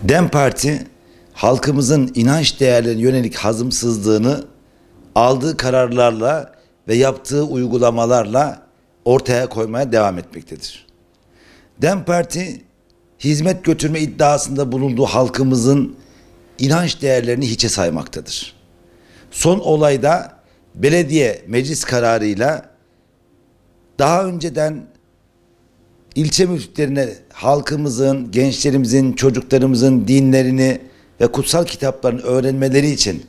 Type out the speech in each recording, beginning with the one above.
DEM Parti halkımızın inanç değerlerine yönelik hazımsızlığını aldığı kararlarla ve yaptığı uygulamalarla ortaya koymaya devam etmektedir. DEM Parti hizmet götürme iddiasında bulunduğu halkımızın inanç değerlerini hiçe saymaktadır. Son olayda belediye meclis kararıyla daha önceden ilçe müftülerine halkımızın, gençlerimizin, çocuklarımızın dinlerini ve kutsal kitaplarını öğrenmeleri için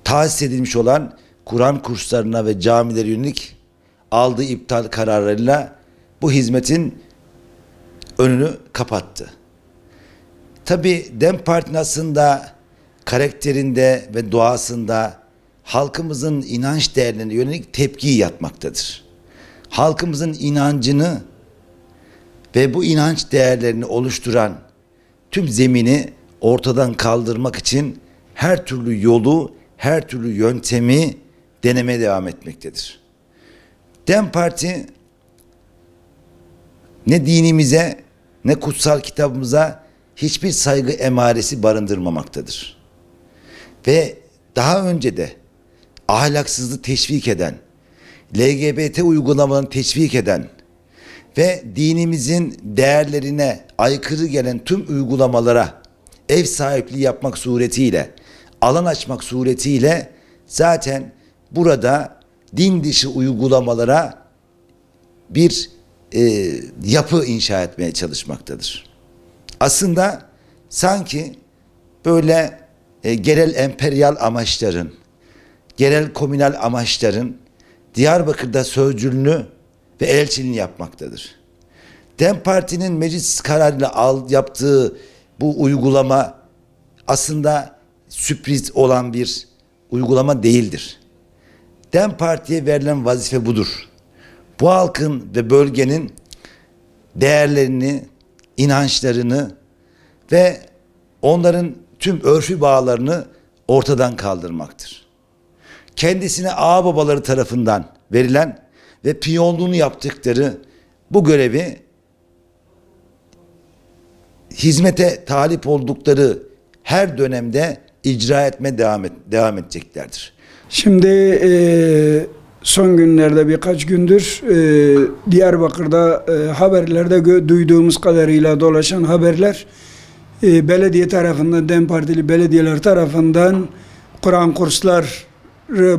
tahsis edilmiş olan Kur'an kurslarına ve camilere yönelik aldığı iptal kararlarıyla bu hizmetin önünü kapattı. Tabi DEM Parti'nin aslında karakterinde ve doğasında halkımızın inanç değerlerine yönelik tepkiyi yatmaktadır. Halkımızın inancını ve bu inanç değerlerini oluşturan tüm zemini ortadan kaldırmak için her türlü yolu, her türlü yöntemi denemeye devam etmektedir. DEM Parti ne dinimize ne kutsal kitabımıza hiçbir saygı emaresi barındırmamaktadır. Ve daha önce de ahlaksızlığı teşvik eden, LGBT uygulamalarını teşvik eden ve dinimizin değerlerine aykırı gelen tüm uygulamalara ev sahipliği yapmak suretiyle, alan açmak suretiyle zaten burada din dışı uygulamalara bir yapı inşa etmeye çalışmaktadır. Aslında sanki böyle genel emperyal amaçların, genel komünal amaçların Diyarbakır'da sözcülüğünü ve elçiliğini yapmaktadır. DEM Parti'nin meclis kararıyla yaptığı bu uygulama aslında sürpriz olan bir uygulama değildir. DEM Parti'ye verilen vazife budur. Bu halkın ve bölgenin değerlerini, inançlarını ve onların tüm örfü bağlarını ortadan kaldırmaktır. Kendisine ağababaları tarafından verilen ve piyonluğunu yaptıkları bu görevi hizmete talip oldukları her dönemde icra etmeye devam edeceklerdir. Şimdi son günlerde birkaç gündür Diyarbakır'da haberlerde duyduğumuz kadarıyla dolaşan haberler belediye tarafından, DEM Partili belediyeler tarafından Kur'an kursları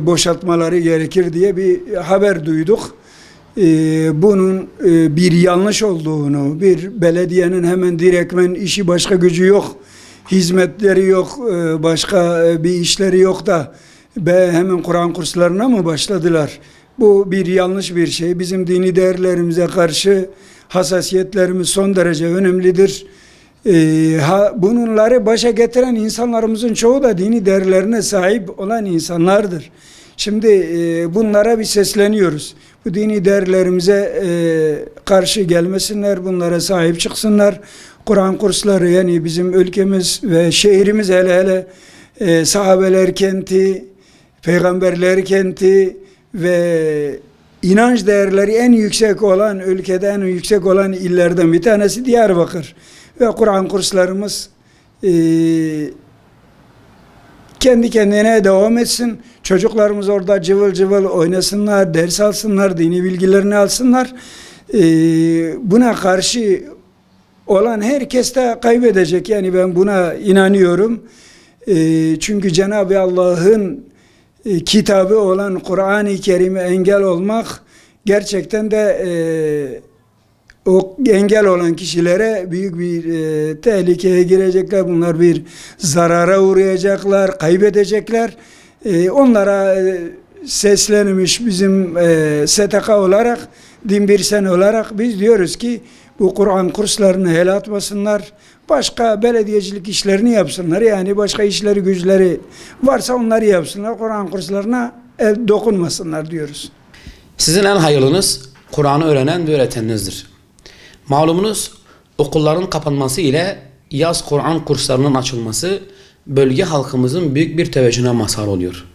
boşaltmaları gerekir diye bir haber duyduk. Bunun bir yanlış olduğunu, bir belediyenin hemen direktmen işi başka gücü yok, hizmetleri yok, başka bir işleri yok da hemen Kur'an kurslarına mı başladılar? Bu bir yanlış bir şey. Bizim dini değerlerimize karşı hassasiyetlerimiz son derece önemlidir. Bunları başa getiren insanlarımızın çoğu da dini değerlerine sahip olan insanlardır. Şimdi bunlara bir sesleniyoruz. Bu dini değerlerimize karşı gelmesinler, bunlara sahip çıksınlar. Kur'an kursları, yani bizim ülkemiz ve şehrimiz hele sahabeler kenti, peygamberler kenti ve inanç değerleri en yüksek olan, ülkede en yüksek olan illerden bir tanesi Diyarbakır. Ve Kur'an kurslarımız kendi kendine devam etsin. Çocuklarımız orada cıvıl cıvıl oynasınlar, ders alsınlar, dini bilgilerini alsınlar. Buna karşı olan herkes de kaybedecek. Yani ben buna inanıyorum. Çünkü Cenab-ı Allah'ın kitabı olan Kur'an-ı Kerim'e engel olmak gerçekten de o engel olan kişilere büyük bir tehlikeye girecekler. Bunlar bir zarara uğrayacaklar, kaybedecekler. Onlara seslenmiş bizim STK olarak, Din Bir Sen olarak biz diyoruz ki bu Kur'an kurslarını el atmasınlar. Başka belediyecilik işlerini yapsınlar. Yani başka işleri güçleri varsa onları yapsınlar. Kur'an kurslarına dokunmasınlar diyoruz. Sizin en hayırlınız Kur'an'ı öğrenen ve öğreteninizdir. Malumunuz okulların kapanması ile yaz Kur'an kurslarının açılması bölge halkımızın büyük bir teveccühüne mazhar oluyor.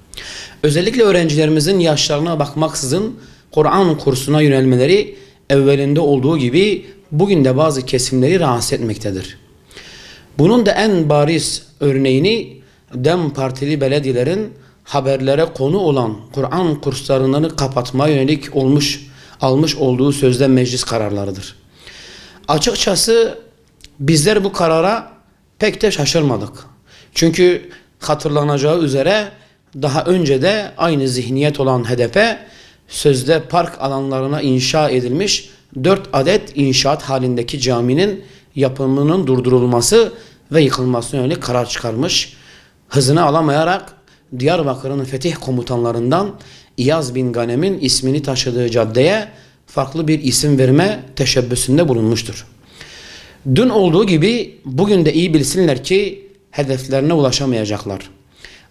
Özellikle öğrencilerimizin yaşlarına bakmaksızın Kur'an kursuna yönelmeleri evvelinde olduğu gibi bugün de bazı kesimleri rahatsız etmektedir. Bunun da en bariz örneğini DEM Partili belediyelerin haberlere konu olan Kur'an kurslarını kapatmaya yönelik almış olduğu sözde meclis kararlarıdır. Açıkçası bizler bu karara pek de şaşırmadık. Çünkü hatırlanacağı üzere daha önce de aynı zihniyet olan HDP sözde park alanlarına inşa edilmiş 4 adet inşaat halindeki caminin yapımının durdurulması ve yıkılmasına yönelik karar çıkarmış. Hızını alamayarak Diyarbakır'ın fetih komutanlarından İyaz bin Ganem'in ismini taşıdığı caddeye farklı bir isim verme teşebbüsünde bulunmuştur. Dün olduğu gibi bugün de iyi bilsinler ki hedeflerine ulaşamayacaklar.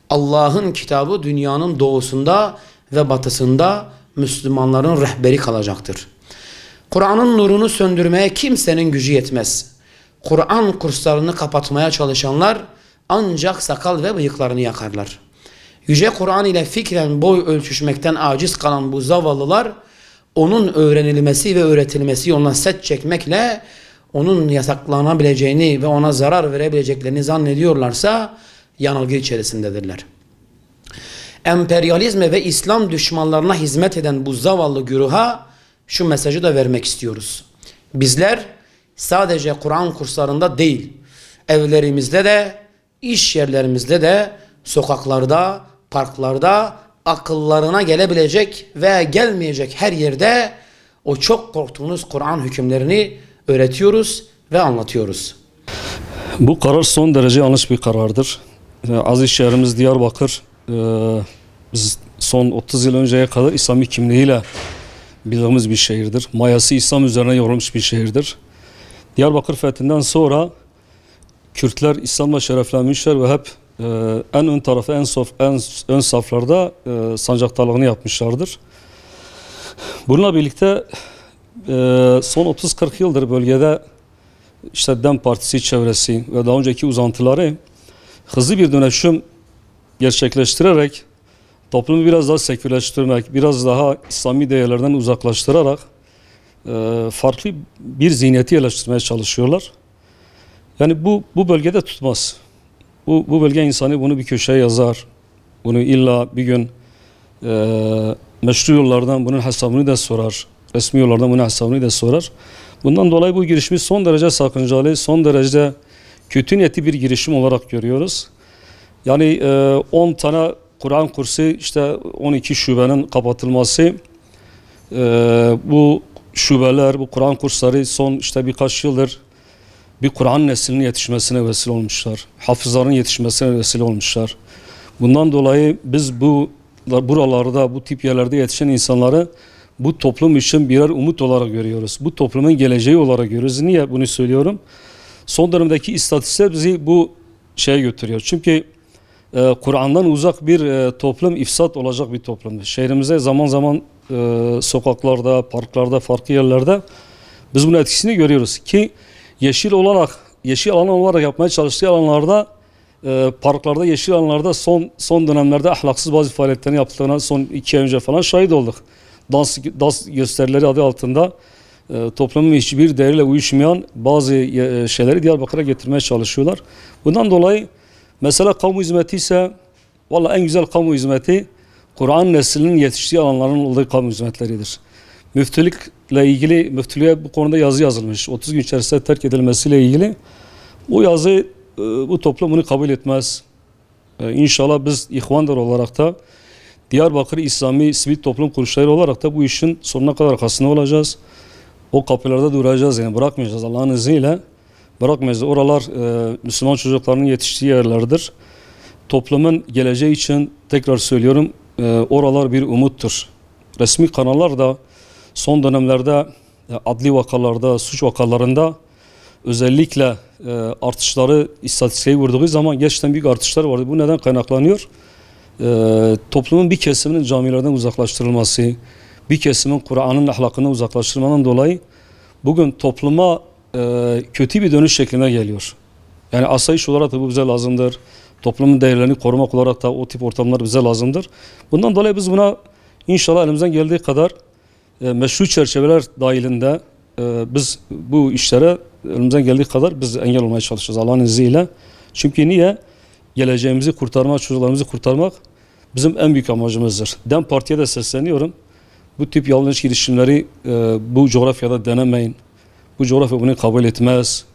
Allah'ın kitabı dünyanın doğusunda ve batısında Müslümanların rehberi kalacaktır. Kur'an'ın nurunu söndürmeye kimsenin gücü yetmez. Kur'an kurslarını kapatmaya çalışanlar ancak sakal ve bıyıklarını yakarlar. Yüce Kur'an ile fikren boy ölçüşmekten aciz kalan bu zavallılar onun öğrenilmesi ve öğretilmesi yoluna set çekmekle onun yasaklanabileceğini ve ona zarar verebileceklerini zannediyorlarsa yanılgı içerisindedirler. Emperyalizme ve İslam düşmanlarına hizmet eden bu zavallı güruha şu mesajı da vermek istiyoruz. Bizler sadece Kur'an kurslarında değil, evlerimizde de, iş yerlerimizde de, sokaklarda, parklarda, akıllarına gelebilecek ve gelmeyecek her yerde o çok korktuğunuz Kur'an hükümlerini öğretiyoruz ve anlatıyoruz. Bu karar son derece yanlış bir karardır. Aziz şehrimiz Diyarbakır, biz son 30 yıl önceye kadar İslami kimliğiyle bildiğimiz bir şehirdir. Mayası İslam üzerine yorulmuş bir şehirdir. Diyarbakır fethinden sonra Kürtler İslam'la şereflenmişler ve hep en ön tarafı, en ön saflarda sancaktarlığını yapmışlardır. Bununla birlikte son 30-40 yıldır bölgede işte DEM Partisi çevresi ve daha önceki uzantıları hızlı bir dönüşüm gerçekleştirerek toplumu biraz daha sekülerleştirmek, biraz daha İslami değerlerden uzaklaştırarak farklı bir zihniyeti yerleştirmeye çalışıyorlar. Yani bu bölgede tutmaz. Bu bölge insanı bunu bir köşeye yazar. Bunu illa bir gün meşru yollardan bunun hesabını da sorar. Resmi yollardan bunun hesabını da sorar. Bundan dolayı bu girişimi son derece sakıncalı, son derece kötü niyetli bir girişim olarak görüyoruz. Yani 10 tane Kur'an kursu, işte 12 şubenin kapatılması, bu şubeler, bu Kur'an kursları son işte birkaç yıldır bir Kur'an neslinin yetişmesine vesile olmuşlar. Hafızların yetişmesine vesile olmuşlar. Bundan dolayı biz buralarda, bu tip yerlerde yetişen insanları bu toplum için birer umut olarak görüyoruz. Bu toplumun geleceği olarak görüyoruz. Niye bunu söylüyorum? Son dönemdeki istatistikler bizi bu şeye götürüyor. Çünkü Kur'an'dan uzak bir toplum ifsat olacak bir toplumdur. Şehrimizde zaman zaman sokaklarda, parklarda, farklı yerlerde biz bunun etkisini görüyoruz ki yeşil alan olarak yapmaya çalıştığı alanlarda, parklarda, yeşil alanlarda son dönemlerde ahlaksız bazı faaliyetlerini yaptıklarına son 2 ay önce falan şahit olduk. Dans gösterileri adı altında toplumun hiçbir değeriyle uyuşmayan bazı şeyleri Diyarbakır'a getirmeye çalışıyorlar. Bundan dolayı mesela kamu hizmeti ise vallahi en güzel kamu hizmeti Kur'an neslinin yetiştiği alanların olduğu kamu hizmetleridir. Müftülüğe bu konuda yazı yazılmış. 30 gün içerisinde terk edilmesiyle ilgili. Bu yazı bu toplum bunu kabul etmez. İnşallah biz İhvanlar olarak da Diyarbakır İslami sivil toplum kuruluşları olarak da bu işin sonuna kadar arkasında olacağız. O kapılarda duracağız, yani bırakmayacağız Allah'ın izniyle. Bırakmayacağız. Oralar Müslüman çocukların yetiştiği yerlerdir. Toplumun geleceği için tekrar söylüyorum, oralar bir umuttur. Resmi kanallar da son dönemlerde adli vakalarda, suç vakalarında özellikle artışları istatistiğe vurduğu zaman gerçekten büyük artışlar vardı. Bu neden kaynaklanıyor? Toplumun bir kesiminin camilerden uzaklaştırılması, bir kesimin Kur'an'ın ahlakından uzaklaştırmanın dolayı bugün topluma kötü bir dönüş şekline geliyor. Yani asayiş olarak da bu bize lazımdır. Toplumun değerlerini korumak olarak da o tip ortamlar bize lazımdır. Bundan dolayı biz buna inşallah elimizden geldiği kadar meşru çerçeveler dahilinde biz bu işlere elimizden geldiği kadar biz engel olmaya çalışacağız Allah'ın izniyle. Çünkü niye? Geleceğimizi kurtarmak, çocuklarımızı kurtarmak bizim en büyük amacımızdır. DEM Parti'ye de sesleniyorum. Bu tip yanlış girişimleri bu coğrafyada denemeyin. Bu coğrafya bunu kabul etmez.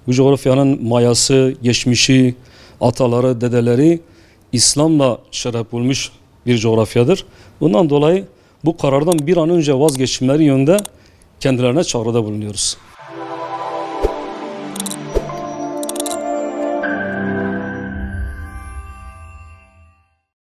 Bu coğrafyanın mayası, geçmişi, ataları, dedeleri İslam'la şeref bulmuş bir coğrafyadır. Bundan dolayı bu karardan bir an önce vazgeçmeleri yönünde kendilerine çağrıda bulunuyoruz.